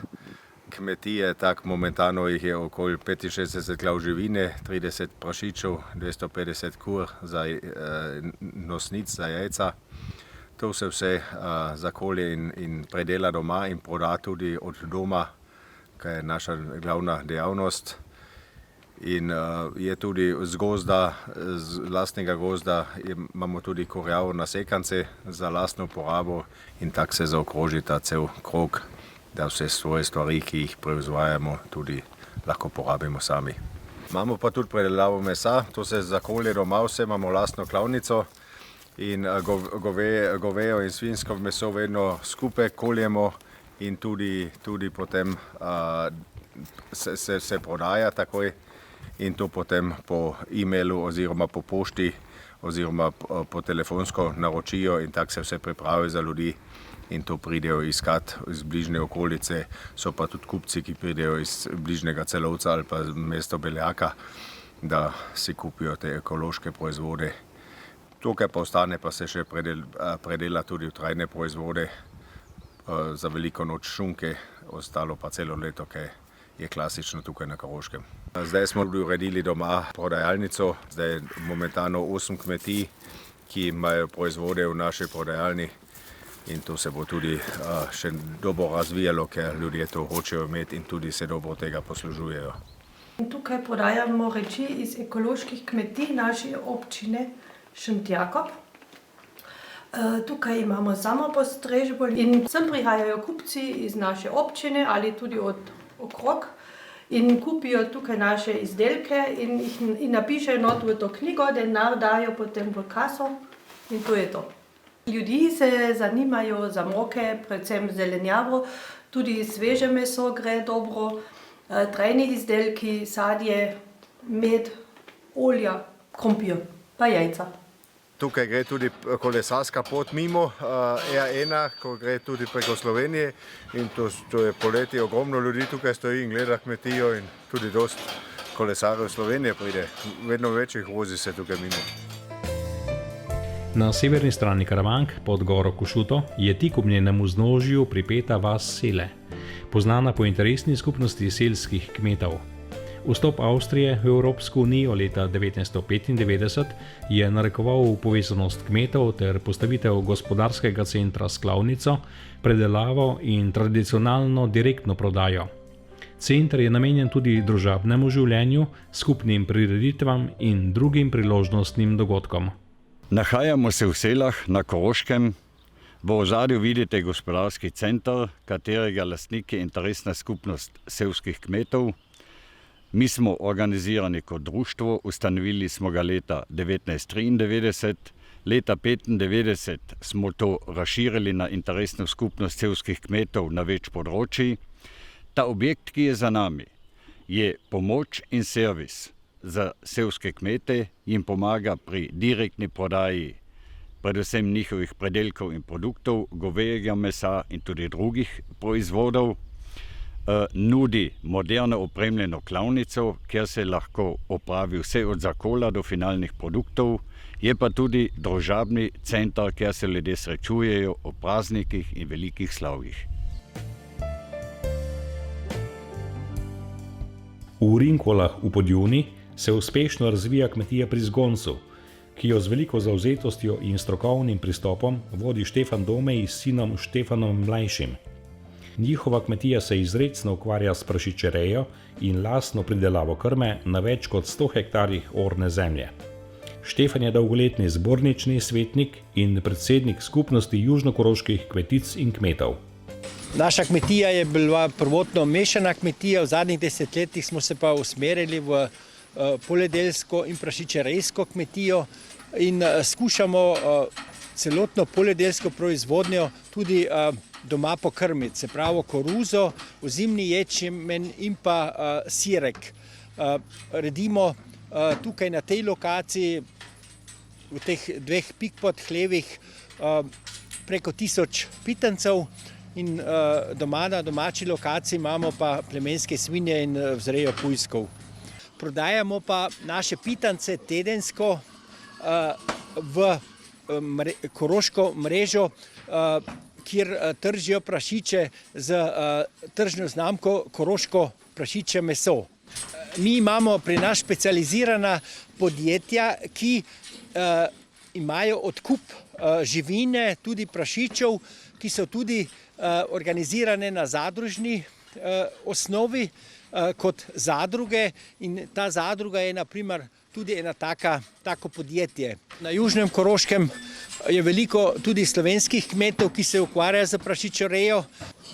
Kmetije, tak momentano jih je okoli 65 glav živine, 30 prašičev, 250 kur za nosnic, za jajca. To se vse zakolje in predela doma in proda tudi od doma, kar je naša glavna dejavnost. In je tudi z gozda, z lastnega gozda, imamo tudi kurjavo nasekance za lastno porabo in tako se zaokroži ta cel krog, da vse svoje stvari, ki jih proizvajamo, tudi lahko porabimo sami. Imamo pa tudi predelavo mesa, to se zakolje doma, vse imamo lastno klavnico in govejo in svinjsko meso vedno skupaj koljemo in tudi potem se prodaja takoj in to potem po e-mailu oziroma po pošti oziroma po telefonsko naročijo in tako se vse pripravi za ljudi in to pridejo iskat iz bližnje okolice, so pa tudi kupci, ki pridejo iz bližnjega Celovca ali pa mesto Beljaka, da si kupijo te ekološke proizvode. Tukaj pa ostane, pa se še predela tudi v trajne proizvode, za veliko noč šunke, ostalo pa celo leto, ki je klasično tukaj na Koroškem. Zdaj smo uredili doma prodajalnico, zdaj je momentano 8 kmetij, ki imajo proizvode v naši prodajalni in to se bo tudi še dobro razvijalo, ker ljudje to hočejo imeti in tudi se dobro tega poslužujejo. Tukaj prodajamo reči iz ekoloških kmetij naše občine Šentjakob. Tukaj imamo samopostrežbo in sem prihajajo kupci iz naše občine ali tudi od okrog in kupijo tukaj naše izdelke in napišejo not v to knjigo, denar dajo potem v kaso in to je to. Ljudi se zanimajo za moke, predvsem zelenjavo, tudi sveže meso gre dobro, trajni izdelki, sadje, med, olja, krompir pa jajca. Tukaj gre tudi kolesarska pot mimo R1, ko gre tudi preko Slovenije in to je poleti ogromno ljudi tukaj stoji in gleda kmetijo in tudi dost kolesarjev Slovenije pride. Vedno večjih vozi se tukaj mimo. Na severni strani Karavank pod goro Košuto je tik ob njenemu vznožju pripeta vas Sele, poznana po interesni skupnosti selskih kmetov. Vstop Avstrije v Evropsko unijo leta 1995 je narekoval povezanost kmetov ter postavitev gospodarskega centra s klavnico, predelavo in tradicionalno direktno prodajo. Center je namenjen tudi družabnemu življenju, skupnim prireditvam in drugim priložnostnim dogodkom. Nahajamo se v Selah na Koroškem. V ozadju vidite gospodarski center, katerega lastnik je interesna skupnost selskih kmetov. Mi smo organizirani kot društvo, ustanovili smo ga leta 1993. Leta 1995 smo to razširili na interesno skupnost selskih kmetov na več področij. Ta objekt, ki je za nami, je pomoč in servis za selske kmete, jim pomaga pri direktni prodaji predvsem njihovih predelkov in produktov, govejega mesa in tudi drugih proizvodov. Nudi moderno opremljeno klavnico, kjer se lahko opravi vse od zakola do finalnih produktov, je pa tudi družabni center, kjer se ljudje srečujejo o praznikih in velikih slavjih. V Rinkolah v Podjuni se uspešno razvija kmetija pri Zgoncu, ki jo z veliko zavzetostjo in strokovnim pristopom vodi Štefan Domej s sinom Štefanom Mlajšim. Njihova kmetija se izrecno ukvarja s prašičerejo in lastno pridelavo krme na več kot 100 hektarjih orne zemlje. Štefan je dolgoletni zbornični svetnik in predsednik skupnosti južnokoroških kmetic in kmetov. Naša kmetija je bila prvotno mešana kmetija, v zadnjih desetletjih smo se pa usmerili v poljedelsko in prašičerejsko kmetijo in skušamo celotno poljedelsko proizvodnjo tudi doma pokrmiti, se pravi koruzo, ozimni ječmen in pa sirek. Redimo tukaj na tej lokaciji, v teh dveh pikpot hlevih, preko 1000 pitancev in doma na domači lokaciji imamo pa plemenske svinje in vzrejo pujskov. Prodajamo pa naše pitance tedensko v koroško mrežo, kjer tržijo prašiče z tržno znamko Koroško prašiče meso. Mi imamo pri nas specializirana podjetja, ki imajo odkup živine, tudi prašičev, ki so tudi organizirane na zadružni osnovi kot zadruge in ta zadruga je na primer tudi ena tako podjetje. Na Južnem Koroškem je veliko tudi slovenskih kmetov, ki se ukvarjajo z prašičerejo.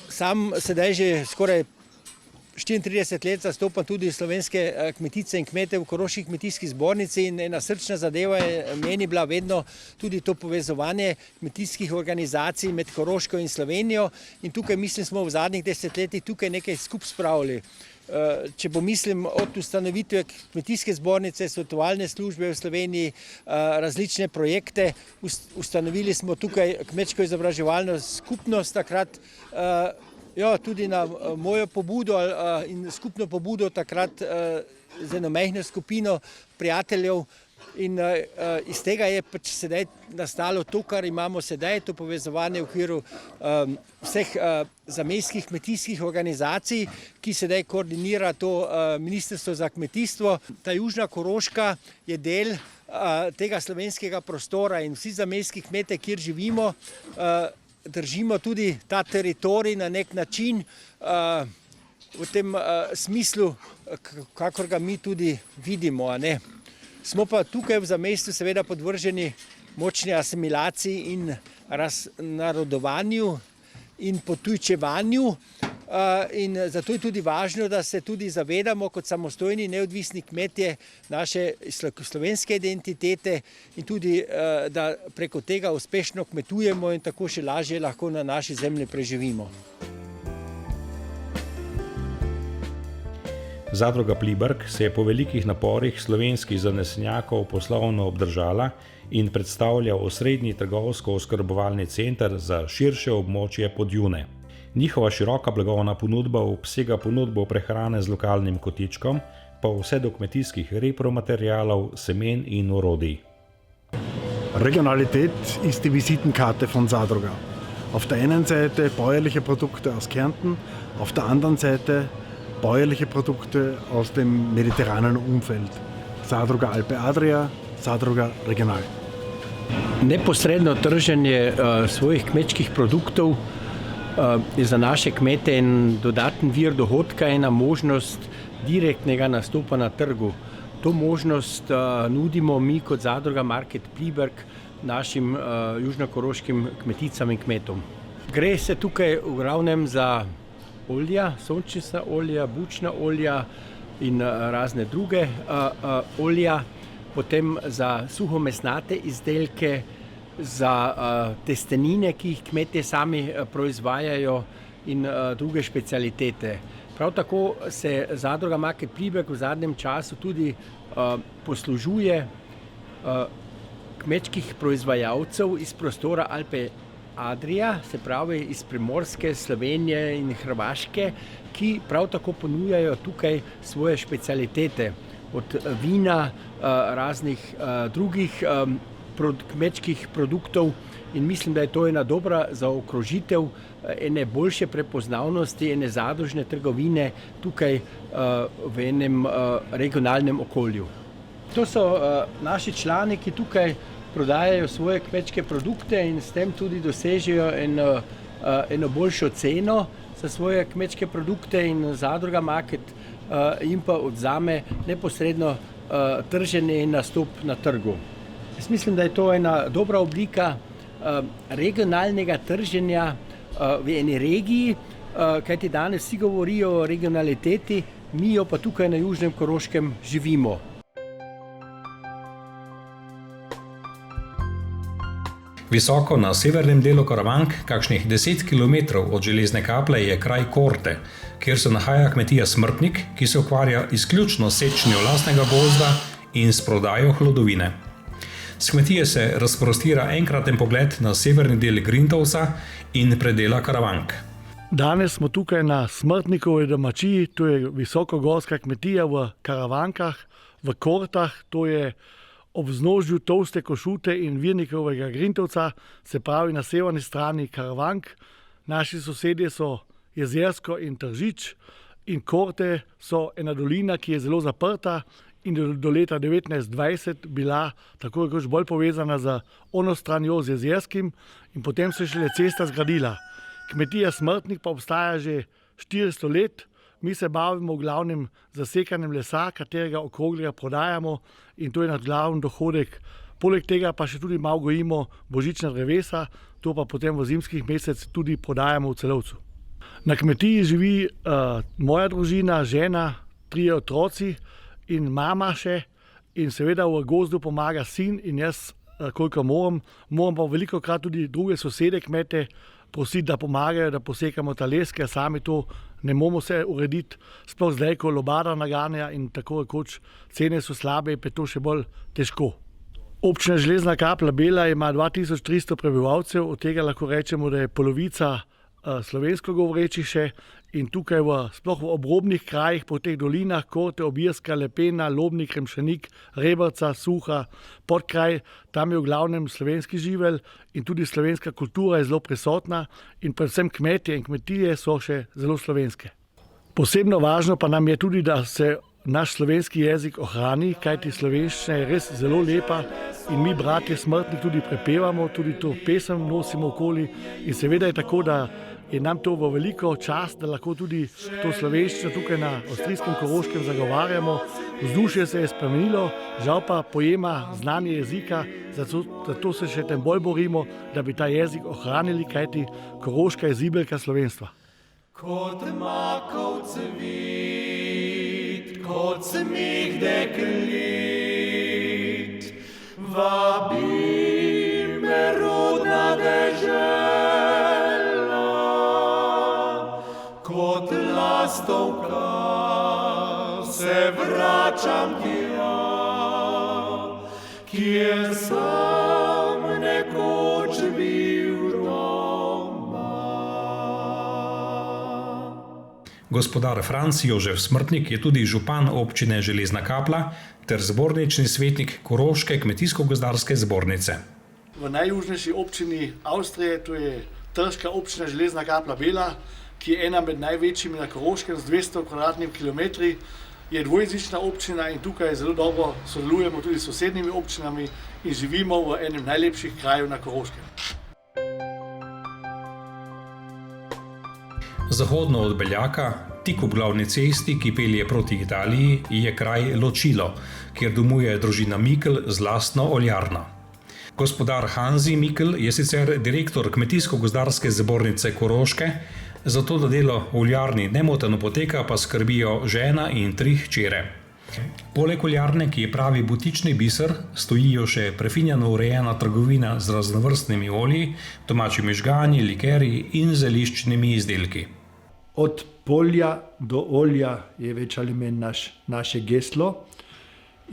Sam sedaj že skoraj 34 let zastopam tudi slovenske kmetice in kmete v Koroški kmetijski zbornici in ena srčna zadeva je meni bila vedno tudi to povezovanje kmetijskih organizacij med Koroško in Slovenijo in tukaj mislim smo v zadnjih desetletjih tukaj nekaj skupaj spravili. Če pomislim od ustanovitve kmetijske zbornice, svetovalne službe v Sloveniji, različne projekte, ustanovili smo tukaj kmečko izobraževalno skupnost takrat, tudi na mojo pobudo in skupno pobudo takrat z eno majhno skupino prijateljev in iz tega je pač sedaj nastalo to, kar imamo sedaj, to povezovanje v okviru vseh zamejskih kmetijskih organizacij, ki sedaj koordinira to Ministrstvo za kmetijstvo. Ta Južna Koroška je del tega slovenskega prostora in vsi zamejski kmete, kjer živimo, držimo tudi ta teritorij na nek način v tem smislu, kakor ga mi tudi vidimo, a ne. Smo pa tukaj v zamejstvu seveda podvrženi močni asimilaciji in raznarodovanju in potujčevanju in zato je tudi važno, da se tudi zavedamo kot samostojni neodvisni kmetje naše slovenske identitete in tudi, da preko tega uspešno kmetujemo in tako še lažje lahko na naši zemlji preživimo. Zadruga Pliberk se je po velikih naporih slovenskih zanesenjakov poslovno obdržala in predstavlja osrednji trgovsko-oskrbovalni center za širše območje Podjune. Njihova široka blagovna ponudba obsega ponudbo prehrane z lokalnim kotičkom, pa vse do kmetijskih repromaterialov, semen in orodij. Regionalität ist die Visitenkarte von Zadruga. Auf der einen Seite bäuerliche Produkte aus Kärnten, auf der anderen Seite bäuerliche Produkte aus dem mediterranen Umfeld. Zadruga Alpe Adria, Zadruga Regional. Neposredno trženje svojih kmečkih produktov je za naše kmete en dodaten vir dohodka, ena možnost direktnega nastopa na trgu. To možnost nudimo mi kot zadruga Market Pliberk našim južnokoroškim kmeticam in kmetom. Gre se tukaj v glavnem za olja, sončnica olja, bučna olja in razne druge olja, potem za suhomesnate izdelke, za testenine, ki jih kmetje sami proizvajajo in druge specialitete. Prav tako se zadruga Market Pliberk v zadnjem času tudi poslužuje kmečkih proizvajalcev iz prostora Alpe Adria, se pravi iz Primorske, Slovenije in Hrvaške, ki prav tako ponujajo tukaj svoje specialitete, od vina, raznih drugih kmečkih produktov in mislim, da je to ena dobra zaokrožitev ene boljše prepoznavnosti, ene zadružne trgovine tukaj v enem regionalnem okolju. To so naši člani, ki tukaj prodajajo svoje kmečke produkte in s tem tudi dosežejo eno boljšo ceno za svoje kmečke produkte in zadruga Market jim pa odzame neposredno trženje in nastop na trgu. Jaz mislim, da je to ena dobra oblika regionalnega trženja v eni regiji, kajti danes vsi govorijo o regionaliteti, mi jo pa tukaj na Južnem Koroškem živimo. Visoko na severnem delu Karavank, kakšnih 10 km od železne kaple, je kraj Korte, kjer se nahaja kmetija Smrtnik, ki se ukvarja izključno s sečnjo lastnega gozda in s prodajo hlodovine. S kmetije se razprostira enkraten pogled na severni del Grintovca in predela Karavank. Danes smo tukaj na Smrtnikovi domačiji, to je visokogorska kmetija v Karavankah, v Kortah, to je ob vznožju Tolste Košute in Virnikovega Grintovca, se pravi na severni strani Karavank. Naši sosedje so Jezersko in Tržič in Korte so ena dolina, ki je zelo zaprta in do leta 1920 bila tako rekoč bolj povezana z ono stranjo z Jezerskim in potem se je šele cesta zgradila. Kmetija Smrtnik pa obstaja že 400 let. Mi se bavimo v glavnem zasekanjem lesa, katerega okroglja prodajamo in to je naš glavni dohodek. Poleg tega pa še tudi malo gojimo božična drevesa, to pa potem v zimskih mesecih tudi prodajamo v Celovcu. Na kmetiji živi moja družina, žena, 3 otroci in mama še. In seveda v gozdu pomaga sin in jaz, koliko moram. Moram pa velikokrat tudi druge sosede kmete prositi, da pomagajo, da posekamo ta les, ker sami to ne moremo se urediti. Sploh zdaj, ko lobada naganja in tako rekoč cene so slabe, pa je to še bolj težko. Občina Železna Kapla Bela ima 2300 prebivalcev, od tega lahko rečemo, da je polovica slovensko govorečih še in tukaj sploh v obrobnih krajih po teh dolinah, Korte, Obirska, Lepena, Lobnik, Kremšanik, Rebrca, Suha, Podkraj, tam je v glavnem slovenski živelj in tudi slovenska kultura je zelo prisotna in predvsem kmetje in kmetije so še zelo slovenske. Posebno važno pa nam je tudi, da se naš slovenski jezik ohrani, kajti slovenščina je res zelo lepa in mi, bratje smrtni, tudi prepevamo, tudi to pesem nosimo okoli in seveda je tako, da je nam to v veliko čast, da lahko tudi to slovenščino tukaj na avstrijskem Koroškem zagovarjamo. Vzdušje se je spremenilo, žal pa pojema znanje jezika, zato se še tem bolj borimo, da bi ta jezik ohranili, kajti Koroška je zibelka slovenstva. Kot makov cvit, kot smeh deklet, vabi me rodna dežela, kot lastovka se vračam tja, kjer sem nekoč bil doma. Gospodar Franc Jožef Smrtnik je tudi župan občine Železna Kapla ter zbornični svetnik Koroške kmetijsko-gozdarske zbornice. V najjužnejši občini Avstrije, to je trška občina Železna Kapla Bela, ki je ena med največjimi na Koroškem z 200 kvadratnimi kilometri, je dvojezična občina in tukaj zelo dobro sodelujemo tudi s sosednjimi občinami in živimo v enem najlepših krajev na Koroškem. Zahodno od Beljaka, tik ob glavni cesti, ki pelje proti Italiji, je kraj Ločilo, kjer domuje družina Mikl z lastno oljarno. Gospodar Hanzi Mikl je sicer direktor kmetijsko-gozdarske zbornice Koroške, zato da delo v oljarni nemoteno poteka, pa skrbijo žena in 3 hčere. Poleg oljarne, ki je pravi butični biser, stojijo še prefinjeno urejena trgovina z raznovrstnimi olji, domačimi žganji, likerji in zeliščnimi izdelki. Od polja do olja je več ali manj naše geslo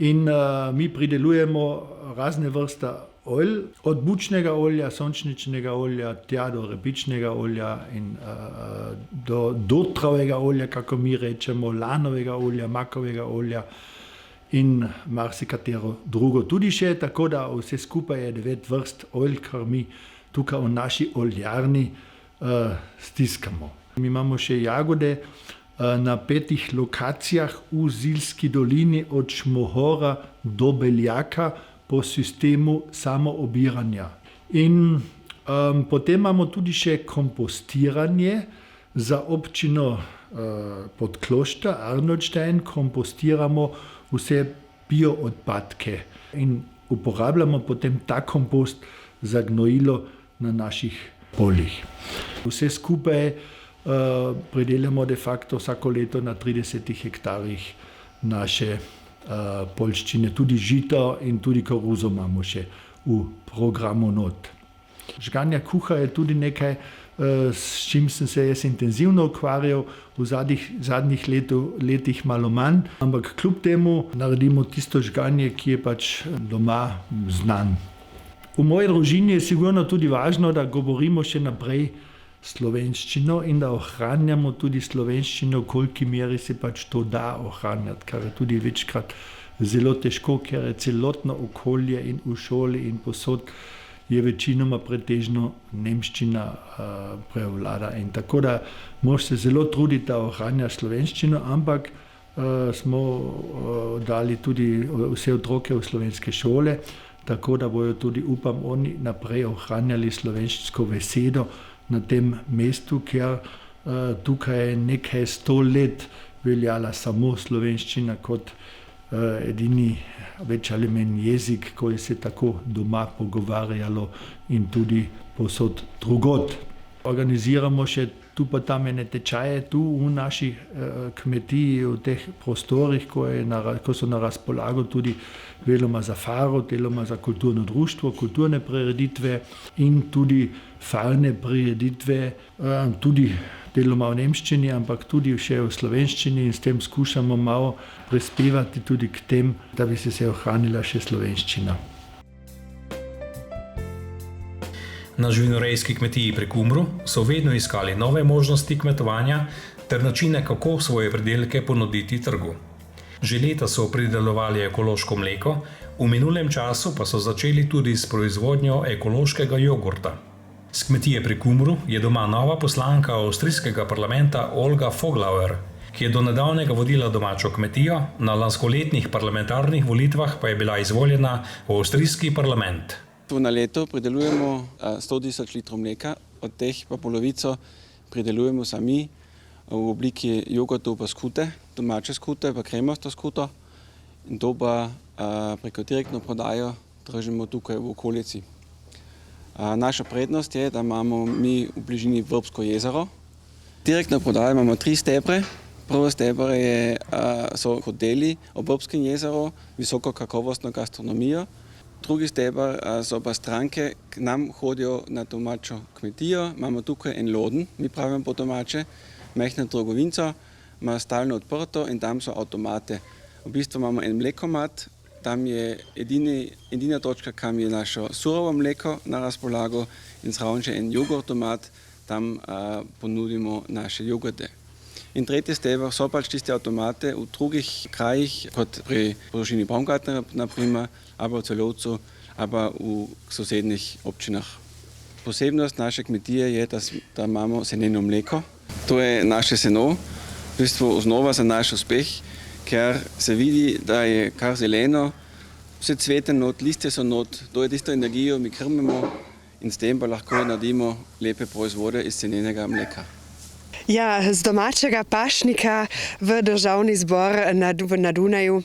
in mi pridelujemo razne vrste olj, od bučnega olja, sončničnega olja, tja do repičnega olja in do dotravega olja, kako mi rečemo, lanovega olja, makovega olja in marsikatero drugo tudi še, tako da vse skupaj je 9 vrst olj, kar mi tukaj v naši oljarni stiskamo. Mi imamo še jagode na 5 lokacijah v Zilski dolini od Šmohora do Beljaka po sistemu samoobiranja. In potem imamo tudi še kompostiranje za občino Podklošter, Arnoldstein, kompostiramo vse bioodpadke in uporabljamo potem ta kompost za gnojilo na naših poljih. Vse skupaj pridelamo de facto vsako leto na 30 hektarjih naše poljščine, tudi žito in tudi koruzo imamo še v programu not. Žganja kuha je tudi nekaj, s čim sem se jaz intenzivno ukvarjal, v zadnjih letih malo manj, ampak kljub temu naredimo tisto žganje, ki je pač doma znan. V moji družini je sigurno tudi važno, da govorimo še naprej slovenščino in da ohranjamo tudi slovenščino, v koliki meri se pač to da ohranjati, kar je tudi večkrat zelo težko, ker je celotno okolje in v šoli in posod je večinoma pretežno nemščina prevlada. In tako da moraš se zelo truditi, da ohranjaš slovenščino, ampak smo dali tudi vse otroke v slovenske šole, tako da bojo tudi, upam, oni naprej ohranjali slovensko besedo na tem mestu, ker tukaj je nekaj 100 let veljala samo slovenščina kot edini več ali manj jezik, ko je se tako doma pogovarjalo in tudi posod drugod. Organiziramo še tu pa tam ene tečaje, tu v naši kmetiji, v teh prostorih, ko so na razpolago tudi deloma za faro, deloma za kulturno društvo, kulturne prireditve in tudi farne prireditve, tudi deloma v nemščini, ampak tudi še v slovenščini in s tem skušamo malo prispevati tudi k tem, da bi se ohranila še slovenščina. Na živinorejski kmetiji pri Kumru so vedno iskali nove možnosti kmetovanja ter načine, kako svoje pridelke ponuditi trgu. Že leta so pridelovali ekološko mleko, v minulem času pa so začeli tudi s proizvodnjo ekološkega jogurta. S kmetije pri Kumru je doma nova poslanka avstrijskega parlamenta Olga Voglauer, ki je do nedavnega vodila domačo kmetijo, na lanskoletnih parlamentarnih volitvah pa je bila izvoljena v avstrijski parlament. Na leto pridelujemo 100 tisoč litrov mleka, od teh pa polovico pridelujemo sami v obliki jogurtov pa skute, domače skute pa kremasto skuto in to pa preko direktno prodajo tržimo tukaj v okolici. Naša prednost je, da imamo mi v bližini Vrbsko jezero. Direktno prodajo imamo 3 stebre. Prvi steber so hoteli ob Vrbskem jezeru, visoko kakovostno gastronomijo. Drugi steber so pa stranke, k nam hodijo na domačo kmetijo. Imamo tukaj en loden, mi pravimo po domače, majhno trgovinco, ima stalno odprto in tam so avtomate. V bistvu imamo en mlekomat, tam je edina točka, kam je naše surovo mleko na razpolago in zraven še en jogurtomat, tam ponudimo naše jogurte. In tretji steber so pač tiste avtomate v drugih krajih, kot pri družini Baumgartner, naprimer, ali v Celovcu, ali v sosednjih občinah. Posebnost naše kmetije je, da imamo seneno mleko. To je naše seno, v bistvu osnova za naš uspeh, ker se vidi, da je kar zeleno, vse cvete not, listje so not, to je tisto energijo, mi krmimo in s tem pa lahko naredimo lepe proizvode iz senenega mleka. Ja, z domačega pašnika v državni zbor na Dunaju,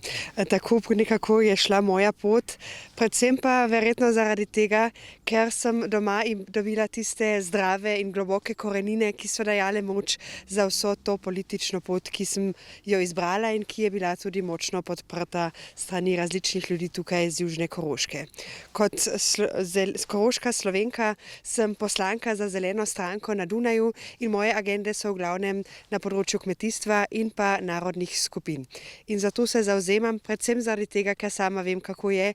tako nekako je šla moja pot, predvsem pa verjetno zaradi tega, ker sem doma dobila tiste zdrave in globoke korenine, ki so dajale moč za vso to politično pot, ki sem jo izbrala in ki je bila tudi močno podprta strani različnih ljudi tukaj z Južne Koroške. Kot koroška Slovenka sem poslanka za Zeleno stranko na Dunaju in moje agende so v glavnem na področju kmetijstva in pa narodnih skupin. In zato se zavzemam predvsem zaradi tega, ker sama vem, kako je,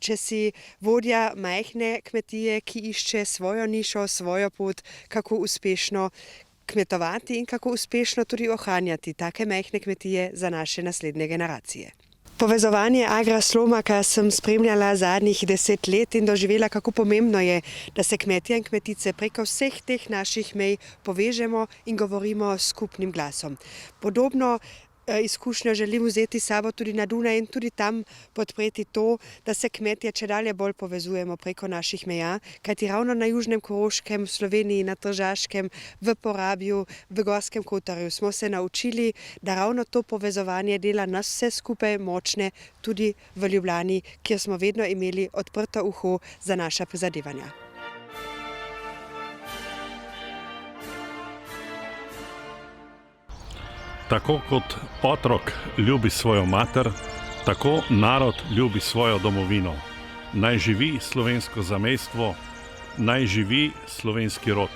če si vodja majhne kmetije, ki išče svojo nišo, svojo pot, kako uspešno kmetovati in kako uspešno tudi ohranjati take majhne kmetije za naše naslednje generacije. Povezovanje Agroslomaka sem spremljala zadnjih 10 let in doživela, kako pomembno je, da se kmetje in kmetice preko vseh teh naših mej povežemo in govorimo s skupnim glasom. Podobno izkušnjo želim vzeti s sabo tudi na Dunaj in tudi tam podpreti to, da se kmetje čedalje bolj povezujemo preko naših meja, kajti ravno na Južnem Koroškem, v Sloveniji, na Tržaškem, v Porabju, v Gorskem Kotarju smo se naučili, da ravno to povezovanje dela nas vse skupaj močne tudi v Ljubljani, kjer smo vedno imeli odprto uho za naša prizadevanja. Tako kot otrok ljubi svojo mater, tako narod ljubi svojo domovino. Naj živi slovensko zamejstvo, naj živi slovenski rod.